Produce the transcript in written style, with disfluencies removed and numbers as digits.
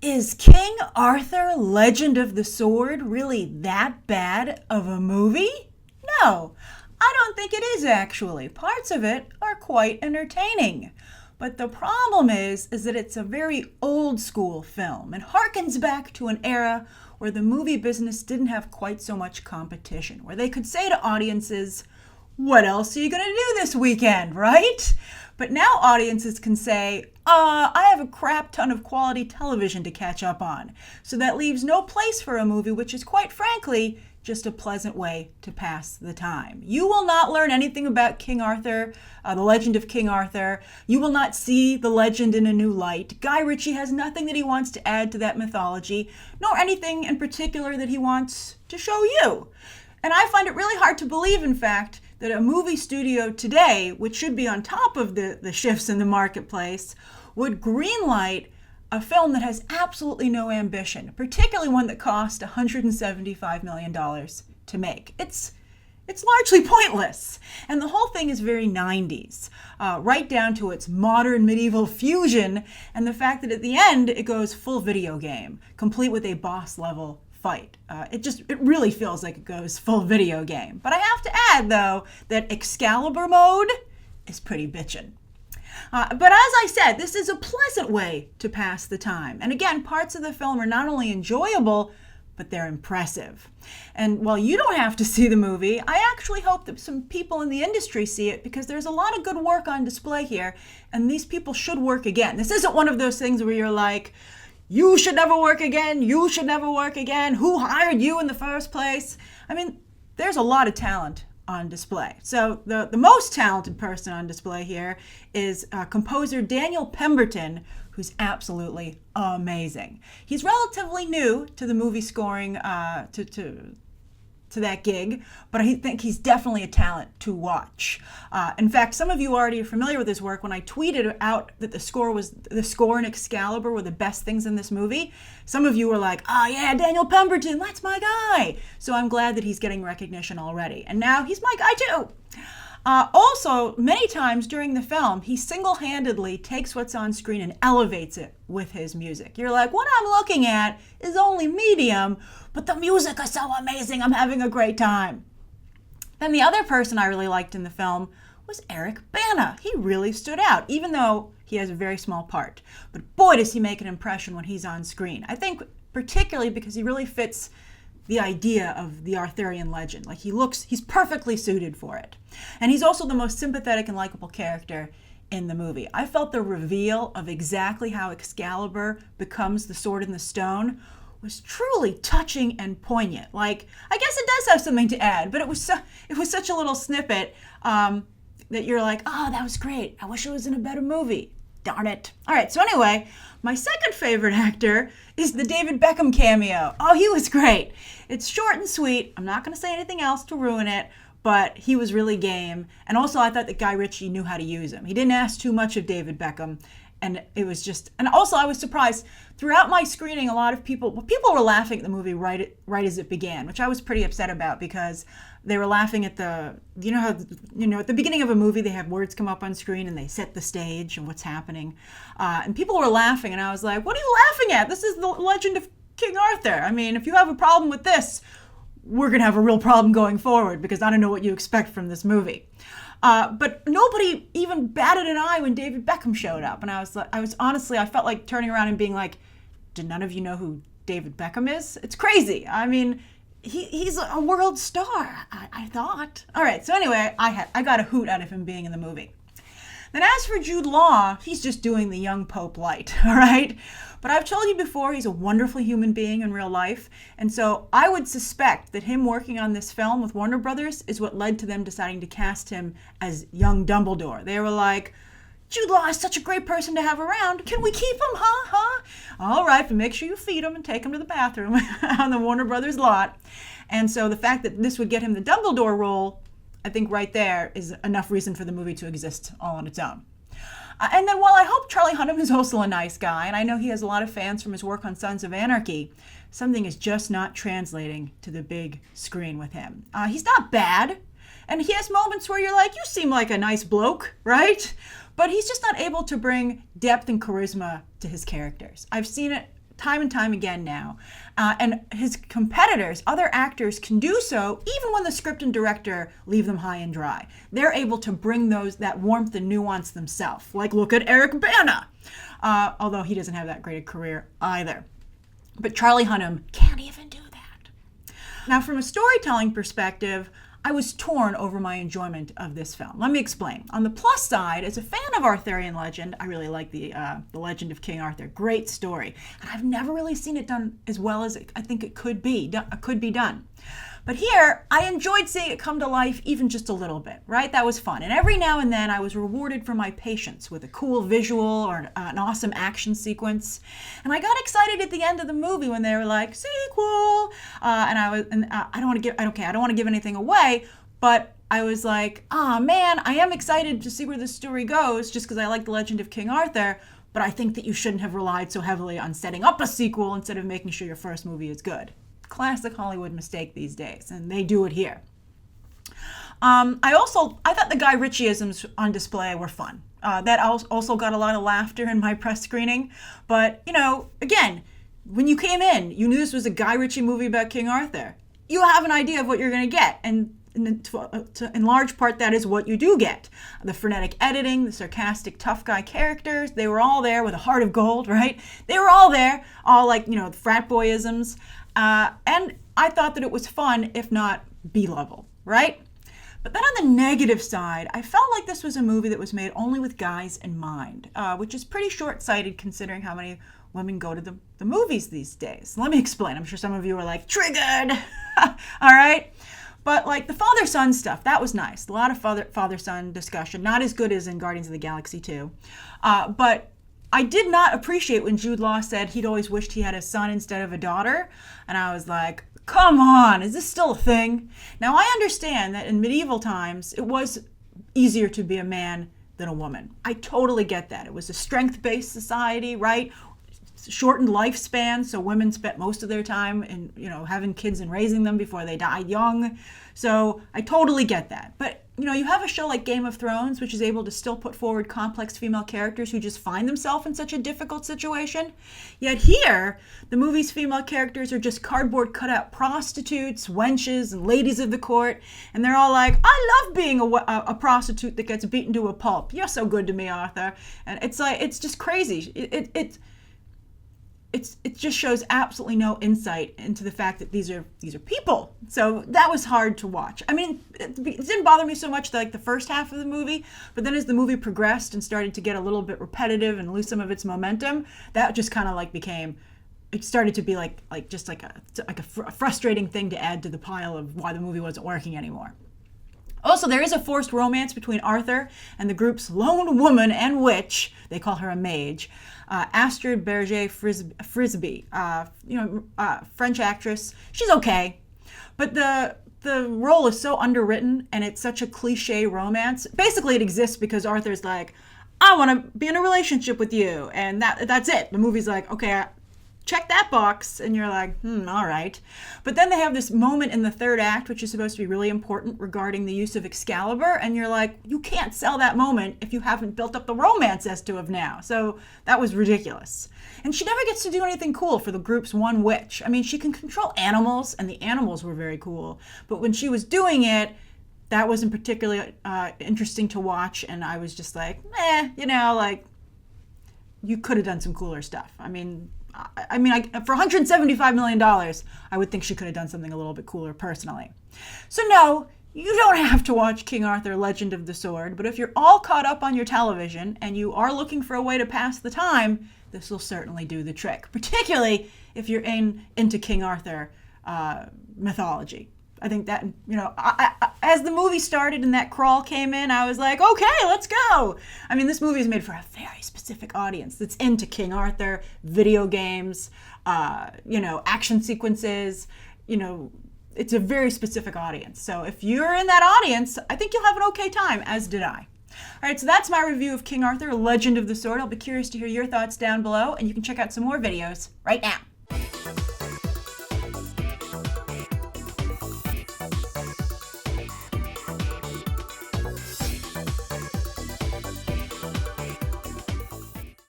Is King Arthur Legend of the Sword really that bad of a movie? No, I don't think it is actually. Parts of it are quite entertaining. But the problem is that it's a very old school film and harkens back to an era where the movie business didn't have quite so much competition, where they could say to audiences, what else are you going to do this weekend, right? But now audiences can say, I have a crap ton of quality television to catch up on. So that leaves no place for a movie which is, quite frankly, just a pleasant way to pass the time. You will not learn anything about King Arthur, the legend of King Arthur. You will not see the legend in a new light. Guy Ritchie has nothing that he wants to add to that mythology, nor anything in particular that he wants to show you. And I find it really hard to believe, in fact, that a movie studio today, which should be on top of the shifts in the marketplace, would greenlight a film that has absolutely no ambition, particularly one that cost $175 million to make. It's largely pointless. And the whole thing is very 90s, right down to its modern medieval fusion and the fact that at the end it goes full video game, complete with a boss level fight. It really feels like it goes full video game. But I have to add, though, that Excalibur mode is pretty bitchin'. But as I said, this is a pleasant way to pass the time. And again, parts of the film are not only enjoyable, but they're impressive. And while you don't have to see the movie, I actually hope that some people in the industry see it because there's a lot of good work on display here, and these people should work again. This isn't one of those things where you're like, you should never work again, you should never work again, who hired you in the first place? I mean, there's a lot of talent on display. So the most talented person on display here is composer Daniel Pemberton, who's absolutely amazing. He's relatively new to the movie scoring, to that gig, but I think he's definitely a talent to watch. In fact, some of you already are familiar with his work. When I tweeted out that the score and Excalibur were the best things in this movie, some of you were like, oh yeah, Daniel Pemberton, that's my guy. So I'm glad that he's getting recognition already. And now he's my guy too. Also, many times during the film, he single-handedly takes what's on screen and elevates it with his music. You're like, what I'm looking at is only medium, but the music is so amazing, I'm having a great time. Then the other person I really liked in the film was Eric Bana. He really stood out, even though he has a very small part. But boy, does he make an impression when he's on screen. I think particularly because he really fits the idea of the Arthurian legend. Like he's perfectly suited for it. And he's also the most sympathetic and likable character in the movie. I felt the reveal of exactly how Excalibur becomes the sword in the stone was truly touching and poignant. Like, I guess it does have something to add, but it was such a little snippet that you're like, oh, that was great. I wish it was in a better movie. Darn it. All right, so anyway, my second favorite actor is the David Beckham cameo. Oh, he was great. It's short and sweet. I'm not going to say anything else to ruin it, but he was really game. And also, I thought that Guy Ritchie knew how to use him. He didn't ask too much of David Beckham. And it was just, and also I was surprised throughout my screening, a lot of people were laughing at the movie right as it began, which I was pretty upset about because they were laughing at at the beginning of a movie, they have words come up on screen and they set the stage and what's happening. And people were laughing and I was like, what are you laughing at? This is the legend of King Arthur. I mean, if you have a problem with this, we're going to have a real problem going forward because I don't know what you expect from this movie. But nobody even batted an eye when David Beckham showed up. And I felt like turning around and being like, did none of you know who David Beckham is? It's crazy. I mean, he's a world star, I thought. All right, so anyway, I got a hoot out of him being in the movie. Then as for Jude Law, he's just doing the young Pope light, all right? But I've told you before, he's a wonderful human being in real life. And so I would suspect that him working on this film with Warner Brothers is what led to them deciding to cast him as young Dumbledore. They were like, Jude Law is such a great person to have around. Can we keep him, huh? All right, but make sure you feed him and take him to the bathroom on the Warner Brothers lot. And so the fact that this would get him the Dumbledore role, I think right there is enough reason for the movie to exist all on its own. And then while I hope Charlie Hunnam is also a nice guy, and I know he has a lot of fans from his work on Sons of Anarchy, something is just not translating to the big screen with him. He's not bad, and he has moments where you're like, you seem like a nice bloke, right? But he's just not able to bring depth and charisma to his characters. I've seen it time and time again now. And his competitors, other actors, can do so even when the script and director leave them high and dry. They're able to bring that warmth and nuance themselves. Like, look at Eric Bana, although he doesn't have that great a career either. But Charlie Hunnam can't even do that. Now, from a storytelling perspective, I was torn over my enjoyment of this film. Let me explain. On the plus side, as a fan of Arthurian Legend, I really like the Legend of King Arthur. Great story. And I've never really seen it done as well as I think it could be done. But here, I enjoyed seeing it come to life even just a little bit, right? That was fun. And every now and then, I was rewarded for my patience with a cool visual or an awesome action sequence. And I got excited at the end of the movie when they were like, sequel! I don't want to give anything away, but I was like, man, I am excited to see where this story goes just because I like The Legend of King Arthur, but I think that you shouldn't have relied so heavily on setting up a sequel instead of making sure your first movie is good. Classic Hollywood mistake these days, and they do it here. I thought the Guy Ritchie-isms on display were fun. That also got a lot of laughter in my press screening. But, again, when you came in, you knew this was a Guy Ritchie movie about King Arthur. You have an idea of what you're going to get, and in large part, that is what you do get. The frenetic editing, the sarcastic tough guy characters, they were all there with a heart of gold, right? They were all there, all like, frat boyisms. And I thought that it was fun, if not B-level, right? But then on the negative side, I felt like this was a movie that was made only with guys in mind, which is pretty short-sighted considering how many women go to the movies these days. Let me explain. I'm sure some of you are like, triggered! All right? But like the father-son stuff, that was nice. A lot of father-son discussion. Not as good as in Guardians of the Galaxy 2. But I did not appreciate when Jude Law said he'd always wished he had a son instead of a daughter. And I was like, come on, is this still a thing? Now, I understand that in medieval times, it was easier to be a man than a woman. I totally get that. It was a strength-based society, right? Shortened lifespan, so women spent most of their time in, having kids and raising them before they died young. So I totally get that. But, you have a show like Game of Thrones, which is able to still put forward complex female characters who just find themselves in such a difficult situation. Yet here, the movie's female characters are just cardboard cutout prostitutes, wenches, and ladies of the court. And they're all like, I love being a prostitute that gets beaten to a pulp. You're so good to me, Arthur. And it's like, it's just crazy. It just shows absolutely no insight into the fact that these are people. So that was hard to watch. I mean, it didn't bother me so much like the first half of the movie, but then as the movie progressed and started to get a little bit repetitive and lose some of its momentum, that just kind of like it started to be like a frustrating thing to add to the pile of why the movie wasn't working anymore. Also, there is a forced romance between Arthur and the group's lone woman and witch. They call her a mage. Astrid Berges-Frisby, French actress. She's okay, but the role is so underwritten and it's such a cliche romance. Basically, it exists because Arthur's like, I want to be in a relationship with you, and that's it. The movie's like, okay, check that box, and you're like, all right. But then they have this moment in the third act, which is supposed to be really important regarding the use of Excalibur, and you're like, you can't sell that moment if you haven't built up the romance as to of now. So that was ridiculous. And she never gets to do anything cool for the group's one witch. I mean, she can control animals, and the animals were very cool. But when she was doing it, that wasn't particularly interesting to watch, and I was just like, you could have done some cooler stuff. I mean, for $175 million, I would think she could have done something a little bit cooler personally. So no, you don't have to watch King Arthur, Legend of the Sword, but if you're all caught up on your television and you are looking for a way to pass the time, this will certainly do the trick, particularly if you're into King Arthur mythology. I think that, as the movie started and that crawl came in, I was like, okay, let's go. I mean, this movie is made for a very specific audience that's into King Arthur, video games, action sequences. It's a very specific audience. So if you're in that audience, I think you'll have an okay time, as did I. All right, so that's my review of King Arthur, Legend of the Sword. I'll be curious to hear your thoughts down below, and you can check out some more videos right now.